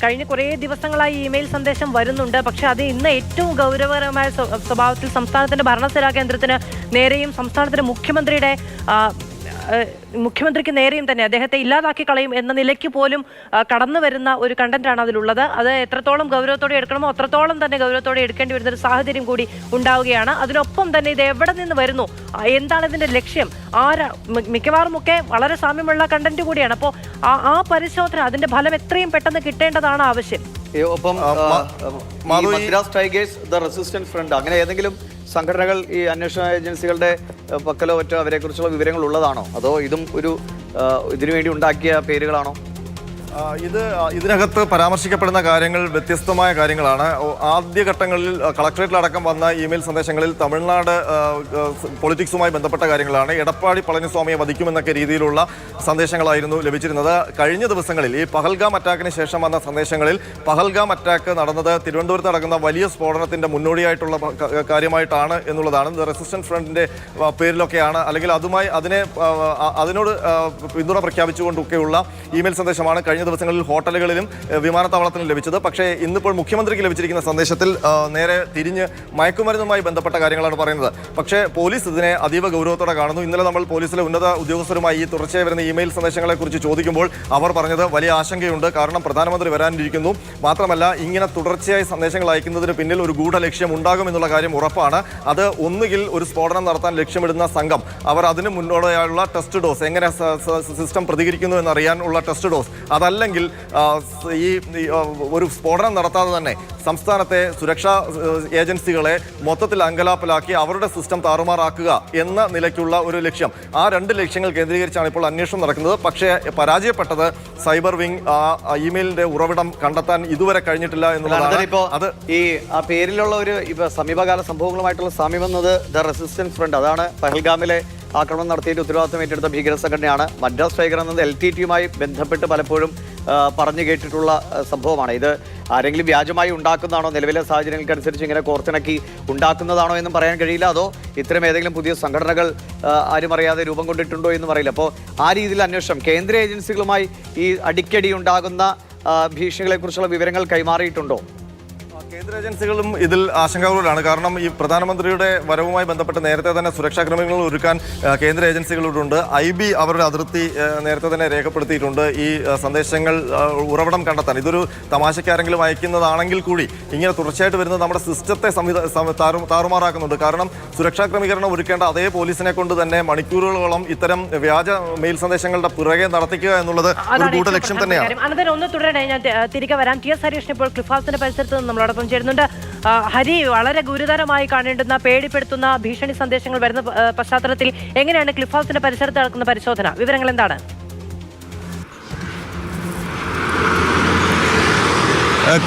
കഴിഞ്ഞ കുറേ ദിവസങ്ങളായി ഇമെയിൽ സന്ദേശം വരുന്നുണ്ട്. പക്ഷെ അത് ഇന്ന് ഏറ്റവും ഗൗരവകരമായ സ്വഭാവത്തിൽ സംസ്ഥാനത്തിന്റെ ഭരണസിരാ കേന്ദ്രത്തിന് നേരെയും സംസ്ഥാനത്തിന്റെ മുഖ്യമന്ത്രിക്ക് നേരെയും തന്നെ അദ്ദേഹത്തെ ഇല്ലാതാക്കി കളയും എന്ന നിലയ്ക്ക് പോലും കടന്നു വരുന്ന ഒരു കണ്ടന്റാണ് അതിലുള്ളത്. അത് എത്രത്തോളം ഗൗരവത്തോടെ എടുക്കണമോ അത്രത്തോളം തന്നെ ഗൗരവത്തോടെ എടുക്കേണ്ടി വരുന്ന ഒരു സാഹചര്യം കൂടി ഉണ്ടാവുകയാണ്. അതിനൊപ്പം തന്നെ ഇത് എവിടെ നിന്ന് വരുന്നു, എന്താണ് ഇതിന്റെ ലക്ഷ്യം, മിക്കവാറും ഒക്കെ വളരെ സാമ്യമുള്ള കണ്ടന്റ് കൂടിയാണ്. അപ്പോൾ ആ പരിശോധന അതിന്റെ ഫലം എത്രയും പെട്ടെന്ന് കിട്ടേണ്ടതാണ് ആവശ്യം. ഒപ്പം Madras Tigers, the Resistance Front, അങ്ങനെ ഏതെങ്കിലും സംഘടനകൾ ഈ അന്വേഷണ ഏജൻസികളുടെ പക്കലോ മറ്റോ അവരെക്കുറിച്ചുള്ള വിവരങ്ങൾ ഉള്ളതാണോ, അതോ ഇതും ഒരു ഇതിനുവേണ്ടി ഉണ്ടാക്കിയ പേരുകളാണോ? ഇതിനകത്ത് പരാമർശിക്കപ്പെടുന്ന കാര്യങ്ങൾ വ്യത്യസ്തമായ കാര്യങ്ങളാണ്. ആദ്യഘട്ടങ്ങളിൽ കളക്ടറേറ്റിലടക്കം വന്ന ഇമെയിൽ സന്ദേശങ്ങളിൽ തമിഴ്നാട് പൊളിറ്റിക്സുമായി ബന്ധപ്പെട്ട കാര്യങ്ങളാണ്. എടപ്പാടി പളനിസ്വാമിയെ വധിക്കുമെന്നൊക്കെ രീതിയിലുള്ള സന്ദേശങ്ങളായിരുന്നു ലഭിച്ചിരുന്നത്. കഴിഞ്ഞ ദിവസങ്ങളിൽ ഈ പഹൽഗാം അറ്റാക്കിന് ശേഷം വന്ന സന്ദേശങ്ങളിൽ പഹൽഗാം അറ്റാക്ക് നടന്നത് തിരുവനന്തപുരത്ത് നടക്കുന്ന വലിയ സ്ഫോടനത്തിൻ്റെ മുന്നോടിയായിട്ടുള്ള കാര്യമായിട്ടാണ് എന്നുള്ളതാണ്. റെസിസ്റ്റൻസ് ഫ്രണ്ടിൻ്റെ പേരിലൊക്കെയാണ്, അല്ലെങ്കിൽ അതിനോട് പിന്തുണ പ്രഖ്യാപിച്ചുകൊണ്ടൊക്കെയുള്ള ഇമെയിൽ സന്ദേശമാണ് കഴിഞ്ഞ ദിവസങ്ങളിൽ ഹോട്ടലുകളിലും വിമാനത്താവളത്തിലും ലഭിച്ചത്. പക്ഷേ ഇന്നിപ്പോൾ മുഖ്യമന്ത്രിക്ക് ലഭിച്ചിരിക്കുന്ന സന്ദേശത്തിൽ നേരെ തിരിഞ്ഞ് മയക്കുമരുന്നുമായി ബന്ധപ്പെട്ട കാര്യങ്ങളാണ് പറയുന്നത്. പക്ഷേ പോലീസ് ഇതിനെ അതീവ ഗൗരവത്തോടെ കാണുന്നു. ഇന്നലെ നമ്മൾ പോലീസിലെ ഉന്നത ഉദ്യോഗസ്ഥരുമായി ഈ തുടർച്ചയായി വരുന്ന ഇമെയിൽ സന്ദേശങ്ങളെക്കുറിച്ച് ചോദിക്കുമ്പോൾ അവർ പറഞ്ഞത് വലിയ ആശങ്കയുണ്ട്, കാരണം പ്രധാനമന്ത്രി വരാനിരിക്കുന്നു, മാത്രമല്ല ഇങ്ങനെ തുടർച്ചയായി സന്ദേശങ്ങൾ അയക്കുന്നതിന് പിന്നിൽ ഒരു ഗൂഢലക്ഷ്യം ഉണ്ടാകുമെന്നുള്ള കാര്യം ഉറപ്പാണ്. അത് ഒന്നുകിൽ ഒരു സ്ഫോടനം നടത്താൻ ലക്ഷ്യമിടുന്ന സംഘം, അവർ അതിന് മുന്നോടിയായുള്ള ടെസ്റ്റ് ഡോസ്, എങ്ങനെ സിസ്റ്റം പ്രതികരിക്കുന്നു എന്നറിയാനുള്ള ടെസ്റ്റ് ഡോസ്, അതല്ലെങ്കിൽ ഈ ഒരു സ്ഫോടനം നടത്താതെ തന്നെ സംസ്ഥാനത്തെ സുരക്ഷാ ഏജൻസികളെ മൊത്തത്തിൽ അങ്കലാപ്പിലാക്കി അവരുടെ സിസ്റ്റം താറുമാറാക്കുക എന്ന നിലയ്ക്കുള്ള ഒരു ലക്ഷ്യം. ആ രണ്ട് ലക്ഷ്യങ്ങൾ കേന്ദ്രീകരിച്ചാണ് ഇപ്പോൾ അന്വേഷണം നടക്കുന്നത്. പക്ഷേ പരാജയപ്പെട്ടത് സൈബർ വിങ് ഇമെയിലിന്റെ ഉറവിടം കണ്ടെത്താൻ ഇതുവരെ കഴിഞ്ഞിട്ടില്ല എന്നുള്ളതാണ്. അത് ഈ ആ പേരിലുള്ള ഒരു സമീപകാല സംഭവങ്ങളുമായിട്ടുള്ള സാമ്യമെന്നത് ദ റെസിസ്റ്റൻസ് ഫ്രണ്ട്, അതാണ് പഹൽഗാമിലെ ആക്രമണം നടത്തിയിട്ട് ഉത്തരവാദിത്തം ഏറ്റെടുത്ത ഭീകര സംഘടനയാണ്. മദ്രാസ് ടൈഗർ എന്നത് LTTയുമായി ബന്ധപ്പെട്ട് പലപ്പോഴും പറഞ്ഞു കേട്ടിട്ടുള്ള സംഭവമാണ്. ഇത് ആരെങ്കിലും വ്യാജമായി ഉണ്ടാക്കുന്നതാണോ, നിലവിലെ സാഹചര്യങ്ങൾക്കനുസരിച്ച് ഇങ്ങനെ കോർത്തിണക്കി ഉണ്ടാക്കുന്നതാണോ എന്നും പറയാൻ കഴിയില്ല. അതോ ഇത്തരം ഏതെങ്കിലും പുതിയ സംഘടനകൾ ആരും അറിയാതെ രൂപം കൊണ്ടിട്ടുണ്ടോ എന്നും അറിയില്ല. അപ്പോൾ ആ രീതിയിൽ അന്വേഷണം കേന്ദ്ര ഏജൻസികളുമായി ഈ അടിക്കടി ഉണ്ടാകുന്ന ഭീഷണികളെക്കുറിച്ചുള്ള വിവരങ്ങൾ കൈമാറിയിട്ടുണ്ടോ? കേന്ദ്ര ഏജൻസികളും ഇതിൽ ആശങ്കാകുലരാണ്. കാരണം ഈ പ്രധാനമന്ത്രിയുടെ വരവുമായി ബന്ധപ്പെട്ട് നേരത്തെ തന്നെ സുരക്ഷാ ക്രമീകരണങ്ങൾ ഒരുക്കാൻ കേന്ദ്ര ഏജൻസികളോടുണ്ട്. IB അവരുടെ അതിർത്തി നേരത്തെ തന്നെ രേഖപ്പെടുത്തിയിട്ടുണ്ട്. ഈ സന്ദേശങ്ങൾ ഉറവിടം കണ്ടെത്താൻ, ഇതൊരു തമാശയ്ക്കാരെങ്കിലും അയക്കുന്നതാണെങ്കിൽ കൂടി ഇങ്ങനെ തുടർച്ചയായിട്ട് വരുന്നത് നമ്മുടെ സിസ്റ്റത്തെ താറുമാറാക്കുന്നുണ്ട്. കാരണം സുരക്ഷാ ക്രമീകരണം ഒരുക്കേണ്ട അതേ പോലീസിനെ കൊണ്ട് തന്നെ മണിക്കൂറുകളോളം ഇത്തരം വ്യാജ മെയിൽ സന്ദേശങ്ങളുടെ പുറകെ നടത്തിക്കുക എന്നുള്ളത് ഒരു ഗൂഢലക്ഷ്യം തന്നെയാണ്. ഒന്ന് തുടരണേ, ഞാൻ തിരികെ വരാം. TS ഹരീഷിന് ഇപ്പോൾ ക്ലിഫ് ഹൗസിന്റെ പരിസരത്ത് നമ്മളോടൊപ്പം ചേരുന്നുണ്ട്. ഹരി, വളരെ ഗുരുതരമായി കാണേണ്ടുന്ന പേടിപ്പെടുത്തുന്ന ഭീഷണി സന്ദേശങ്ങൾ വരുന്ന പശ്ചാത്തലത്തിൽ എങ്ങനെയാണ് ക്ലിഫ് ഹൗസിന്റെ പരിസരത്ത് നടക്കുന്ന പരിശോധന? വിവരങ്ങൾ എന്താണ്?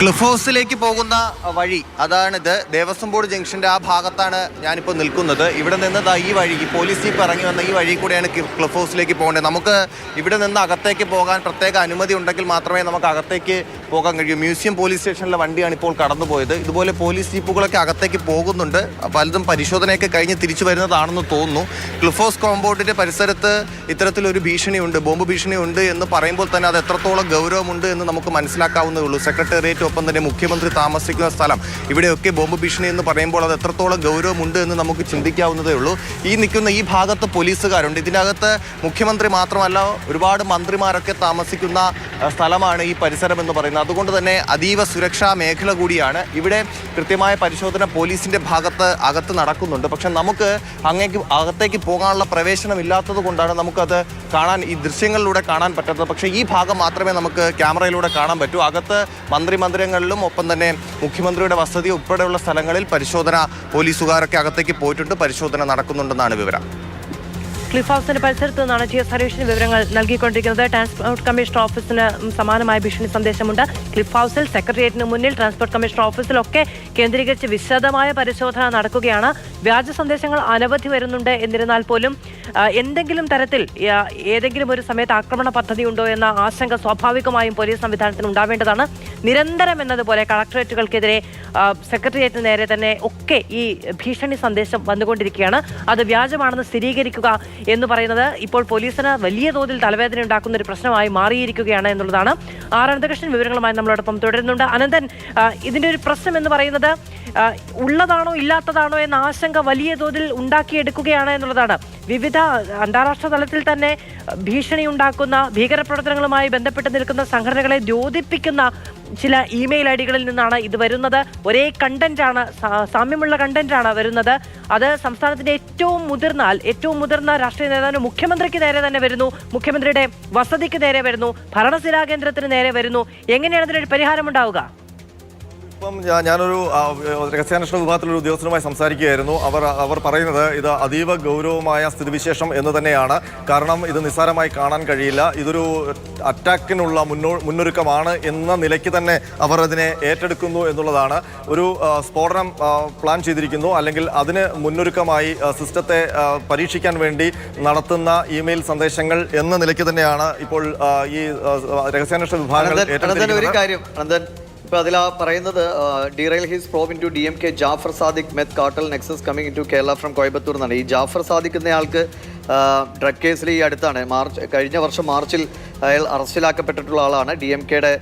ക്ലിഫ് ഹൗസിലേക്ക് പോകുന്ന വഴി അതാണിത്. ദേവസ്വം ബോർഡ് ജംഗ്ഷൻ്റെ ആ ഭാഗത്താണ് ഞാനിപ്പോൾ നിൽക്കുന്നത്. ഇവിടെ നിന്ന് ഈ വഴി, ഈ പോലീസ് ജീപ്പ് ഇറങ്ങി വന്ന ഈ വഴി കൂടെയാണ് ക്ലിഫ് ഹൗസിലേക്ക് പോകേണ്ടത്. നമുക്ക് ഇവിടെ നിന്ന് അകത്തേക്ക് പോകാൻ പ്രത്യേക അനുമതി ഉണ്ടെങ്കിൽ മാത്രമേ നമുക്ക് അകത്തേക്ക് പോകാൻ കഴിയൂ. മ്യൂസിയം പോലീസ് സ്റ്റേഷനിലെ വണ്ടിയാണ് ഇപ്പോൾ കടന്നുപോയത്. ഇതുപോലെ പോലീസ് ജീപ്പുകളൊക്കെ അകത്തേക്ക് പോകുന്നുണ്ട്. പലതും പരിശോധനയൊക്കെ കഴിഞ്ഞ് തിരിച്ചു വരുന്നതാണെന്ന് തോന്നുന്നു. ക്ലിഫ് ഹൗസ് കോമ്പൗണ്ടിൻ്റെ പരിസരത്ത് ഇത്തരത്തിലൊരു ഭീഷണിയുണ്ട്, ബോംബ് ഭീഷണിയുണ്ട് എന്ന് പറയുമ്പോൾ തന്നെ അത് എത്രത്തോളം ഗൗരവമുണ്ട് എന്ന് നമുക്ക് മനസ്സിലാക്കാവുന്നേ ഉള്ളൂ. സെക്രട്ടേറിയറ്റ്, ഒപ്പം തന്നെ മുഖ്യമന്ത്രി താമസിക്കുന്ന സ്ഥലം, ഇവിടെയൊക്കെ ബോംബ് ഭീഷണി എന്ന് പറയുമ്പോൾ അത് എത്രത്തോളം ഗൗരവമുണ്ട് എന്ന് നമുക്ക് ചിന്തിക്കാവുന്നതേ ഉള്ളൂ. ഈ നിൽക്കുന്ന ഈ ഭാഗത്ത് പോലീസുകാരുണ്ട്. ഇതിനകത്ത് മുഖ്യമന്ത്രി മാത്രമല്ല ഒരുപാട് മന്ത്രിമാരൊക്കെ താമസിക്കുന്ന സ്ഥലമാണ് ഈ പരിസരം എന്ന് പറയുന്നത്. അതുകൊണ്ട് തന്നെ അതീവ സുരക്ഷാ മേഖല കൂടിയാണ്. ഇവിടെ കൃത്യമായ പരിശോധന പോലീസിൻ്റെ അകത്ത് നടക്കുന്നുണ്ട്. പക്ഷെ നമുക്ക് അകത്തേക്ക് പോകാനുള്ള പ്രവേശനം ഇല്ലാത്തത് കൊണ്ടാണ് നമുക്കത് കാണാൻ, ഈ ദൃശ്യങ്ങളിലൂടെ കാണാൻ പറ്റാത്തത്. പക്ഷേ ഈ ഭാഗം മാത്രമേ നമുക്ക് ക്യാമറയിലൂടെ കാണാൻ പറ്റൂ. അകത്ത് മന്ദിരങ്ങളിലും ഒപ്പം തന്നെ മുഖ്യമന്ത്രിയുടെ വസതി ഉൾപ്പെടെയുള്ള സ്ഥലങ്ങളിൽ പരിശോധന, പോലീസുകാരൊക്കെ അകത്തേക്ക് പോയിട്ടുണ്ട്, പരിശോധന നടക്കുന്നുണ്ടെന്നാണ് വിവരം. ക്ലിഫ് ഹൗസിന്റെ പരിസരത്ത് നിന്നാണ് TS ഹരീഷിന് വിവരങ്ങൾ നൽകിക്കൊണ്ടിരിക്കുന്നത്. ട്രാൻസ്പോർട്ട് കമ്മീഷണർ ഓഫീസിന് സമാനമായ ഭീഷണി സന്ദേശമുണ്ട്. ക്ലിഫ് ഹൗസിൽ, സെക്രട്ടേറിയറ്റിന് മുന്നിൽ, ട്രാൻസ്പോർട്ട് കമ്മീഷണർ ഓഫീസിലൊക്കെ കേന്ദ്രീകരിച്ച് വിശദമായ പരിശോധന നടക്കുകയാണ്. വ്യാജ സന്ദേശങ്ങൾ അനവധി വരുന്നുണ്ട്. എന്നിരുന്നാൽ പോലും എന്തെങ്കിലും തരത്തിൽ ഏതെങ്കിലും ഒരു സമയത്ത് ആക്രമണ പദ്ധതി ഉണ്ടോ എന്ന ആശങ്ക സ്വാഭാവികമായും പോലീസ് സംവിധാനത്തിന് ഉണ്ടാവേണ്ടതാണ്. നിരന്തരം എന്നതുപോലെ കളക്ടറേറ്റുകൾക്കെതിരെ സെക്രട്ടേറിയറ്റിന് നേരെ തന്നെ ഒക്കെ ഈ ഭീഷണി സന്ദേശം വന്നുകൊണ്ടിരിക്കുകയാണ്. അത് വ്യാജമാണെന്ന് സ്ഥിരീകരിക്കുക എന്ന് പറയുന്നത് ഇപ്പോൾ പോലീസിന് വലിയ തോതിൽ തലവേദന ഉണ്ടാക്കുന്ന ഒരു പ്രശ്നമായി മാറിയിരിക്കുകയാണ് എന്നുള്ളതാണ്. ആർ അനന്തകൃഷ്ണൻ വിവരങ്ങളുമായി നമ്മളോടൊപ്പം തുടരുന്നുണ്ട്. അനന്തൻ, ഇതിന്റെ ഒരു പ്രശ്നം എന്ന് പറയുന്നത് ഉള്ളതാണോ ഇല്ലാത്തതാണോ എന്ന ആശങ്ക വലിയ തോതിൽ ഉണ്ടാക്കിയെടുക്കുകയാണ് എന്നുള്ളതാണ്. വിവിധ അന്താരാഷ്ട്ര തലത്തിൽ തന്നെ ഭീഷണി ഉണ്ടാക്കുന്ന ഭീകരപ്രവർത്തനങ്ങളുമായി ബന്ധപ്പെട്ട് നിൽക്കുന്ന സംഘടനകളെ ദ്യോതിപ്പിക്കുന്ന ചില ഇമെയിൽ ഐഡികളിൽ നിന്നാണ് ഇത് വരുന്നത്. ഒരേ കണ്ടന്റാണ്, സാമ്യമുള്ള കണ്ടന്റാണ് വരുന്നത്. അത് സംസ്ഥാനത്തിന്റെ ഏറ്റവും മുതിർന്ന രാഷ്ട്രീയ നേതാവിന് മുഖ്യമന്ത്രിക്ക് നേരെ തന്നെ വരുന്നു, മുഖ്യമന്ത്രിയുടെ വസതിക്ക് നേരെ വരുന്നു, ഭരണസിരാ കേന്ദ്രത്തിന് നേരെ വരുന്നു. എങ്ങനെയാണ് ഇതിനൊരു പരിഹാരം ഉണ്ടാവുക? ഇപ്പം ഞാനൊരു രഹസ്യാന്വേഷണ വിഭാഗത്തിലൊരു ഉദ്യോഗസ്ഥനുമായി സംസാരിക്കുകയായിരുന്നു. അവർ പറയുന്നത് ഇത് അതീവ ഗൗരവമായ സ്ഥിതിവിശേഷം എന്ന് തന്നെയാണ്. കാരണം ഇത് നിസ്സാരമായി കാണാൻ കഴിയില്ല. ഇതൊരു അറ്റാക്കിനുള്ള മുന്നൊരുക്കമാണ് എന്ന നിലയ്ക്ക് തന്നെ അവർ അതിനെ ഏറ്റെടുക്കുന്നു എന്നുള്ളതാണ്. ഒരു സ്ഫോടനം പ്ലാൻ ചെയ്തിരിക്കുന്നു, അല്ലെങ്കിൽ അതിന് മുന്നൊരുക്കമായി സിസ്റ്റത്തെ പരീക്ഷിക്കാൻ വേണ്ടി നടത്തുന്ന ഇമെയിൽ സന്ദേശങ്ങൾ എന്ന നിലയ്ക്ക് തന്നെയാണ് ഇപ്പോൾ ഈ രഹസ്യാന്വേഷണ വിഭാഗങ്ങൾ ഏറ്റെടുത്തിരിക്കുന്നത്. ഇപ്പൊ അതിലാ പറയുന്നത് derail his probe into DMK Jaffer Sadiq meth cartel nexus coming into Kerala from Coimbatore എന്നാണ്. ഈ ജാഫർ സാദിഖ് എന്നയാൾക്ക് ഡ്രഗ് കേസിൽ ഈ അടുത്താണ് കഴിഞ്ഞ വർഷം മാർച്ചിൽ അയാൾ അറസ്റ്റിലാക്കപ്പെട്ടിട്ടുള്ള ആളാണ്. DMKയുടെ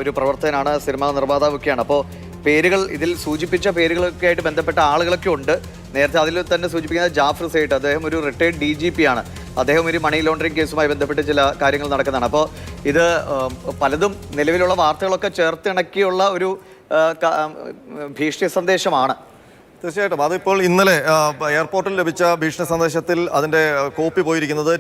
ഒരു പ്രവർത്തകനാണ്, സിനിമാ നിർമ്മാതാവൊക്കെയാണ്. അപ്പോൾ പേരുകൾ ഇതിൽ സൂചിപ്പിച്ച പേരുകളൊക്കെ ആയിട്ട് ബന്ധപ്പെട്ട ആളുകളൊക്കെ ഉണ്ട്. നേരത്തെ അതിൽ തന്നെ സൂചിപ്പിക്കുന്നത് ജാഫർ സേട്ട്, അദ്ദേഹം ഒരു റിട്ടയർഡ് DGP ആണ്. അദ്ദേഹം ഒരു മണി ലോണ്ടറിങ് കേസുമായി ബന്ധപ്പെട്ട് ചില കാര്യങ്ങൾ നടക്കുന്നതാണ്. അപ്പോൾ ഇത് പലതും നിലവിലുള്ള വാർത്തകളൊക്കെ ചേർത്തിണക്കിയുള്ള ഒരു ഭീഷണി സന്ദേശമാണ്. തീർച്ചയായിട്ടും അതിപ്പോൾ ഇന്നലെ എയർപോർട്ടിൽ ലഭിച്ച ഭീഷണി സന്ദേശത്തിൽ അതിൻ്റെ കോപ്പി പോയിരിക്കുന്നത്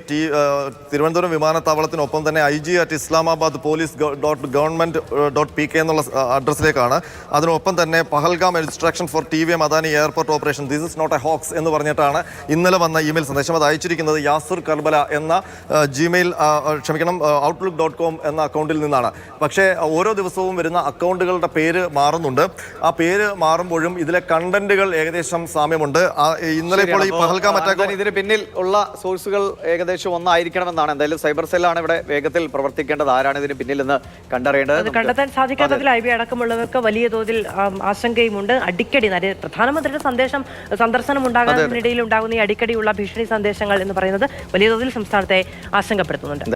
തിരുവനന്തപുരം വിമാനത്താവളത്തിനൊപ്പം തന്നെ IG@islamabad.police.government.pk എന്നുള്ള അഡ്രസ്സിലേക്കാണ്. അതിനൊപ്പം തന്നെ Pahalgam instruction for TVM Adani airport operation this is not a hoax എന്ന് പറഞ്ഞിട്ടാണ് ഇന്നലെ വന്ന ഇമെയിൽ സന്ദേശം. അത് അയച്ചിരിക്കുന്നത് യാസുർ കർബല എന്ന outlook.com എന്ന അക്കൗണ്ടിൽ നിന്നാണ്. പക്ഷേ ഓരോ ദിവസവും വരുന്ന അക്കൗണ്ടുകളുടെ പേര് മാറുന്നുണ്ട്. ആ പേര് മാറുമ്പോഴും ഇതിലെ കണ്ടന്റുകൾ ഏകദേശം സാമ്യമുണ്ട്. ഇന്നലെ ഇപ്പോൾ ഈ പഹൽഗാം അറ്റാക്ക് ഇതിന് പിന്നിൽ ഉള്ള സോഴ്സുകൾ ഏകദേശം ഒന്നായിരിക്കണമെന്നാണ്. എന്തായാലും സൈബർ സെല്ലാണ് ഇവിടെ വേഗത്തിൽ പ്രവർത്തിക്കേണ്ടത്. ആരാണ് ഇതിന് പിന്നിൽ നിന്ന് കണ്ടറിയേണ്ടത്. കണ്ടെത്താൻ സാധിക്കാത്തതിൽ IB അടക്കമുള്ളവർക്ക് വലിയ തോതിൽ ആശങ്കയുമുണ്ട്. അടിക്കടി പ്രധാനമന്ത്രിയുടെ സന്ദർശനം ഉണ്ടാകുന്നതിനിടയിൽ ഉണ്ടാകുന്ന ഈ അടിക്കടിയുള്ള ഭീഷണി സന്ദേശങ്ങൾ എന്ന് പറയുന്നത് വലിയ തോതിൽ സംസ്ഥാനത്തെ ആശങ്കപ്പെടുത്തുന്നുണ്ട്.